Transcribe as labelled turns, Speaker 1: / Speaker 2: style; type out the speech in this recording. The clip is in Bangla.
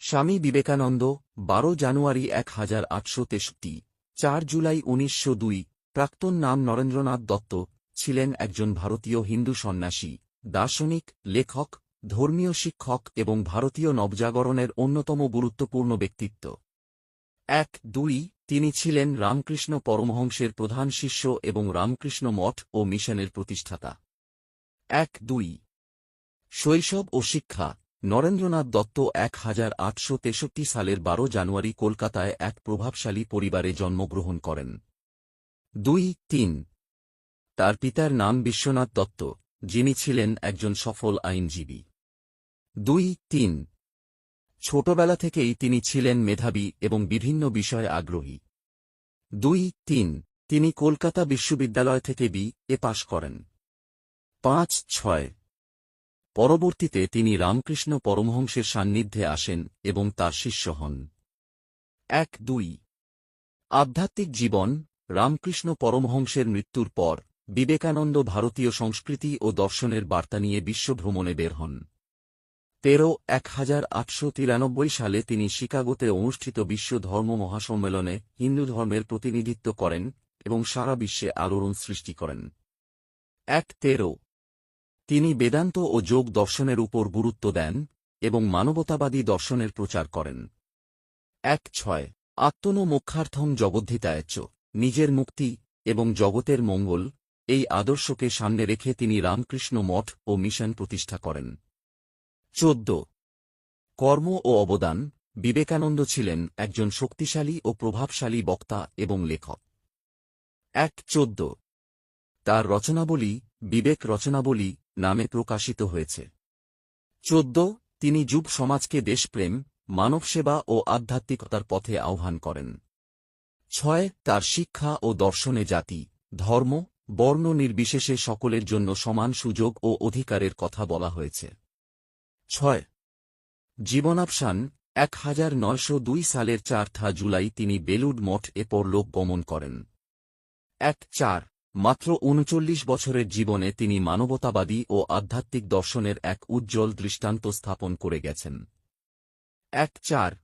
Speaker 1: স্বামী বিবেকানন্দ ১২ জানুয়ারি ১৮৬৩, ৪ জুলাই ১৯০২। প্রাক্তন নাম নরেন্দ্রনাথ দত্ত ছিলেন একজন ভারতীয় হিন্দু সন্ন্যাসী, দার্শনিক, লেখক, ধর্মীয় শিক্ষক এবং ভারতীয় নবজাগরণের অন্যতম গুরুত্বপূর্ণ ব্যক্তিত্ব। ১-২ তিনি ছিলেন রামকৃষ্ণ পরমহংসের প্রধান শিষ্য এবং রামকৃষ্ণ মঠ ও মিশনের প্রতিষ্ঠাতা। ১-২ শৈশব ও শিক্ষা। নরেন্দ্রনাথ দত্ত ১৮৬৩ সালের ১২ জানুয়ারি কলকাতায় এক প্রভাবশালী পরিবারে জন্মগ্রহণ করেন। ২-৩ তার পিতার নাম বিশ্বনাথ দত্ত, যিনি ছিলেন একজন সফল আইনজীবী। ২-৩ ছোটবেলা থেকেই তিনি ছিলেন মেধাবী এবং বিভিন্ন বিষয়ে আগ্রহী। ২-৩ তিনি কলকাতা বিশ্ববিদ্যালয় থেকে বি.এ পাশ করেন। ৫-৬ পরবর্তীতে তিনি রামকৃষ্ণ পরমহংসের সান্নিধ্যে আসেন এবং তার শিষ্য হন। ১-২ আধ্যাত্মিক জীবন। রামকৃষ্ণ পরমহংসের মৃত্যুর পর বিবেকানন্দ ভারতীয় সংস্কৃতি ও দর্শনের বার্তা নিয়ে বিশ্বভ্রমণে বের হন। ১৮৯৩ সালে তিনি শিকাগোতে অনুষ্ঠিত বিশ্ব ধর্ম মহাসম্মেলনে হিন্দু ধর্মের প্রতিনিধিত্ব করেন এবং সারা বিশ্বে আলোড়ন সৃষ্টি করেন। ১-১৩ তিনি বেদান্ত ও যোগ দর্শনের উপর গুরুত্ব দেন এবং মানবতাবাদী দর্শনের প্রচার করেন। ১-৬ আত্মনো মোক্ষার্থং জগদ্ধিতায়চ, নিজের মুক্তি এবং জগতের মঙ্গল, এই আদর্শকে সামনে রেখে তিনি রামকৃষ্ণ মঠ ও মিশন প্রতিষ্ঠা করেন। ১৪ কর্ম ও অবদান। বিবেকানন্দ ছিলেন একজন শক্তিশালী ও প্রভাবশালী বক্তা এবং লেখক। ১-১৪ তার রচনাবলী বিবেক রচনাবলী নামে প্রকাশিত হয়েছে। ১৪ তিনি যুব সমাজকে দেশপ্রেম, মানবসেবা ও আধ্যাত্মিকতার পথে আহ্বান করেন। ৬ তার শিক্ষা ও দর্শনে জাতি, ধর্ম, বর্ণ নির্বিশেষে সকলের জন্য সমান সুযোগ ও অধিকারের কথা বলা হয়েছে। ৬ জীবনাবসান। ১৯০২ সালের ৪ জুলাই তিনি বেলুড় মঠ এ পরলোক গমন করেন। ১-৪ মাত্র ৩৯ বছরের জীবনে তিনি মানবতাবাদী ও আধ্যাত্মিক দর্শনের এক উজ্জ্বল দৃষ্টান্ত স্থাপন করে গেছেন। ১-৪